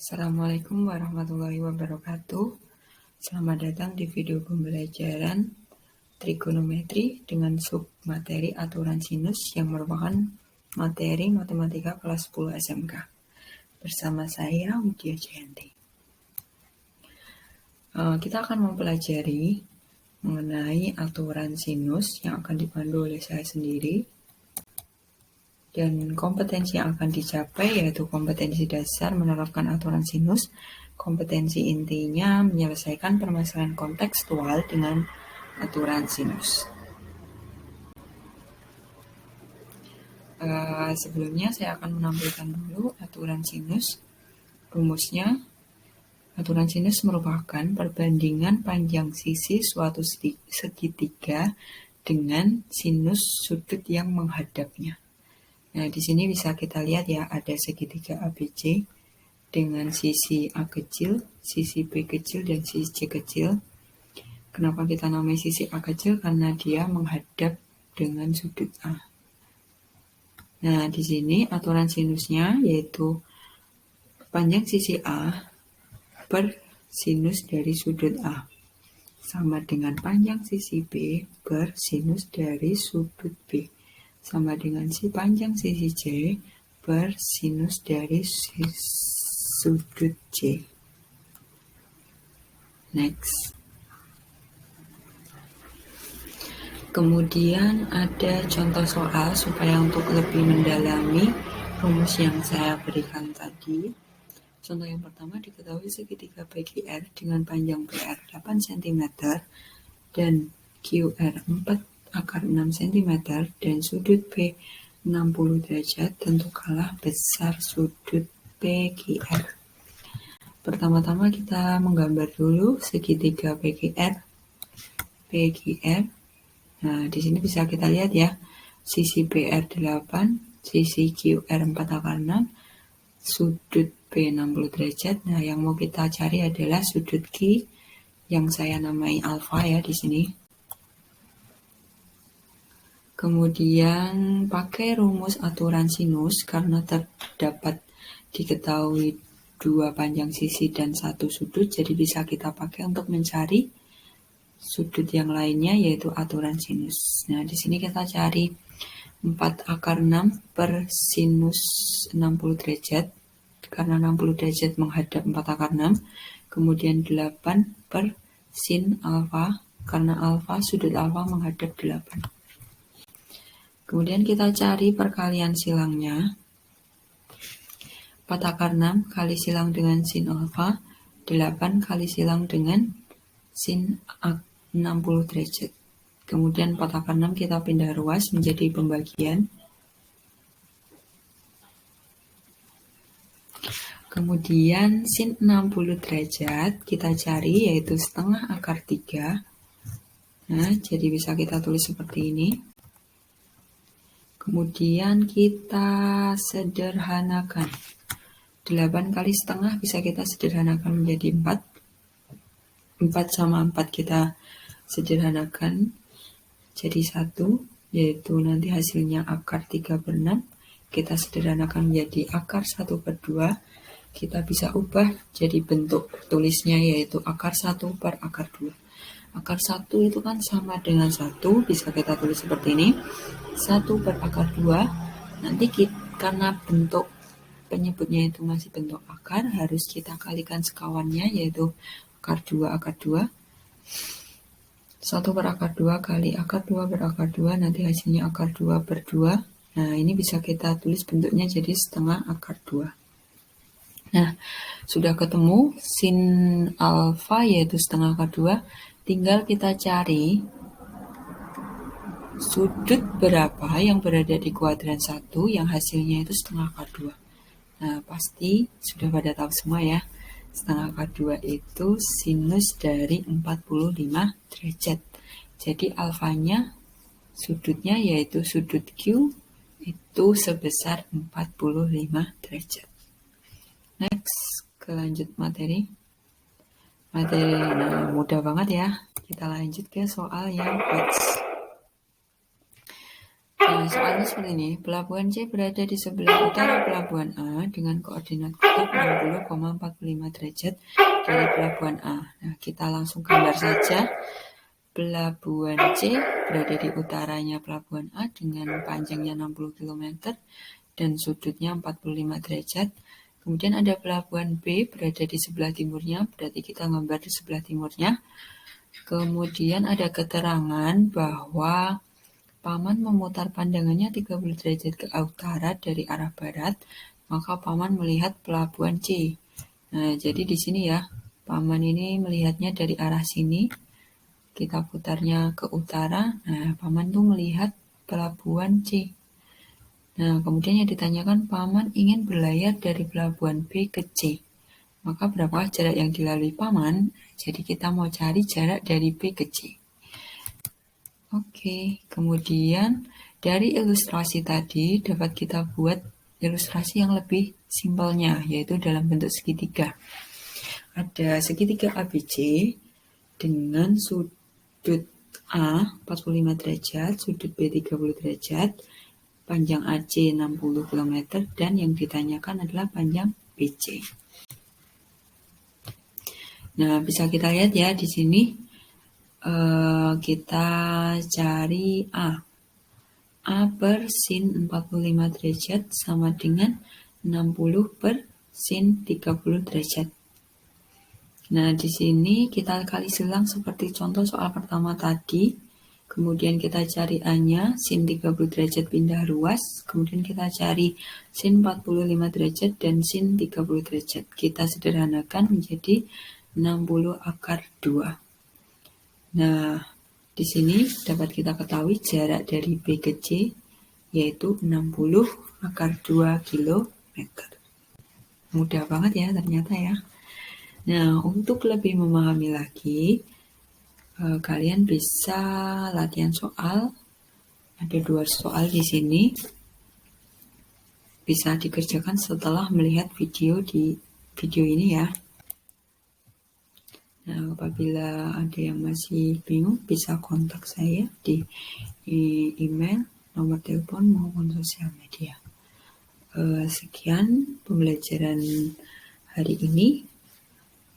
Assalamualaikum warahmatullahi wabarakatuh. Selamat datang di video pembelajaran trigonometri dengan submateri aturan sinus yang merupakan materi matematika kelas 10 SMK. Bersama saya Widya Jayanti. Kita akan mempelajari mengenai aturan sinus yang akan dipandu oleh saya sendiri. Dan kompetensi yang akan dicapai yaitu kompetensi dasar menerapkan aturan sinus. Kompetensi intinya menyelesaikan permasalahan kontekstual dengan aturan sinus. Sebelumnya saya akan menampilkan dulu aturan sinus. Rumusnya, aturan sinus merupakan perbandingan panjang sisi suatu segitiga dengan sinus sudut yang menghadapnya. Nah, di sini bisa kita lihat ya, ada segitiga ABC dengan sisi A kecil, sisi B kecil, dan sisi C kecil. Kenapa kita namai sisi A kecil? Karena dia menghadap dengan sudut A. Nah, di sini aturan sinusnya yaitu panjang sisi A per sinus dari sudut A sama dengan panjang sisi B per sinus dari sudut B sama dengan panjang sisi C per sinus dari sudut C. Next. Kemudian ada contoh soal supaya untuk lebih mendalami rumus yang saya berikan tadi. Contoh yang pertama, diketahui segitiga PQR dengan panjang PR 8 cm dan QR 4/6 cm dan sudut P 60 derajat, tentukanlah besar sudut PQR. Pertama-tama kita menggambar dulu segitiga PQR. Nah, di sini bisa kita lihat ya, sisi PR 8, sisi QR 4/6, sudut P 60 derajat. Nah, yang mau kita cari adalah sudut Q yang saya namai alfa ya di sini. Kemudian pakai rumus aturan sinus karena terdapat diketahui dua panjang sisi dan satu sudut, jadi bisa kita pakai untuk mencari sudut yang lainnya yaitu aturan sinus. Nah, di sini kita cari 4/6 per sinus 60 derajat karena 60 derajat menghadap 4/6. Kemudian 8 per sin alfa karena alfa sudut alfa menghadap 8. Kemudian kita cari perkalian silangnya. 4/6 kali silang dengan sin alfa, 8 kali silang dengan sin 60 derajat. Kemudian 4/6 kita pindah ruas menjadi pembagian. Kemudian sin 60 derajat kita cari yaitu setengah akar 3. Nah, jadi bisa kita tulis seperti ini. Kemudian kita sederhanakan. 8 kali setengah bisa kita sederhanakan menjadi 4. 4 sama 4 kita sederhanakan jadi 1, yaitu nanti hasilnya akar 3/6. Kita sederhanakan menjadi akar 1/2. Kita bisa ubah jadi bentuk tulisnya yaitu akar 1 per akar 2. Akar 1 itu kan sama dengan 1, bisa kita tulis seperti ini. 1 per akar 2. Nanti karena bentuk penyebutnya itu masih bentuk akar, harus kita kalikan sekawannya yaitu akar 2 akar 2. 1 per akar 2 kali akar 2 per akar 2, nanti hasilnya akar 2 per 2. Nah, ini bisa kita tulis bentuknya jadi setengah akar 2. Nah, sudah ketemu sin alfa yaitu setengah akar 2, tinggal kita cari sudut berapa yang berada di kuadran 1 yang hasilnya itu setengah akar 2. Nah, pasti sudah pada tahu semua ya. Setengah akar 2 itu sinus dari 45 derajat. Jadi alfanya, sudutnya yaitu sudut Q itu sebesar 45 derajat. Next, lanjut materi. Nah, mudah banget ya. Kita lanjut ke soal yang next. Nah, soalnya seperti ini, pelabuhan C berada di sebelah utara pelabuhan A dengan koordinat kutub 60,45 derajat dari pelabuhan A. Nah, kita langsung gambar saja. Pelabuhan C berada di utaranya pelabuhan A dengan panjangnya 60 km dan sudutnya 45 derajat. Kemudian ada pelabuhan B berada di sebelah timurnya, berarti kita gambar di sebelah timurnya. Kemudian ada keterangan bahwa Paman memutar pandangannya 30 derajat ke utara dari arah barat, maka Paman melihat pelabuhan C. Nah, jadi di sini ya, Paman ini melihatnya dari arah sini, kita putarnya ke utara, nah Paman tuh melihat pelabuhan C. Nah, kemudian yang ditanyakan, Paman ingin berlayar dari pelabuhan B ke C. Maka berapa jarak yang dilalui Paman? Jadi kita mau cari jarak dari B ke C. Oke, kemudian dari ilustrasi tadi dapat kita buat ilustrasi yang lebih simpelnya, yaitu dalam bentuk segitiga. Ada segitiga ABC dengan sudut A 45 derajat, sudut B 30 derajat, panjang AC 60 km, dan yang ditanyakan adalah panjang BC. Nah, bisa kita lihat ya di sini kita cari A. A per sin 45 derajat sama dengan 60 per sin 30 derajat. Nah, di sini kita kali silang seperti contoh soal pertama tadi. Kemudian kita cari A-nya, sin 30 derajat pindah ruas. Kemudian kita cari sin 45 derajat dan sin 30 derajat. Kita sederhanakan menjadi 60 akar 2. Nah, di sini dapat kita ketahui jarak dari B ke C yaitu 60 akar 2 km. Mudah banget ya ternyata ya. Nah, untuk lebih memahami lagi, kalian bisa latihan soal. Ada 2 soal di sini. Bisa dikerjakan setelah melihat video ini ya. Nah, apabila ada yang masih bingung, bisa kontak saya di email, nomor telepon, maupun sosial media. Sekian pembelajaran hari ini.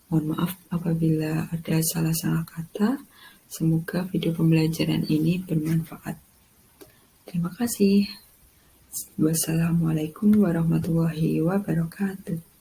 Mohon maaf apabila ada salah-salah kata. Semoga video pembelajaran ini bermanfaat. Terima kasih. Wassalamualaikum warahmatullahi wabarakatuh.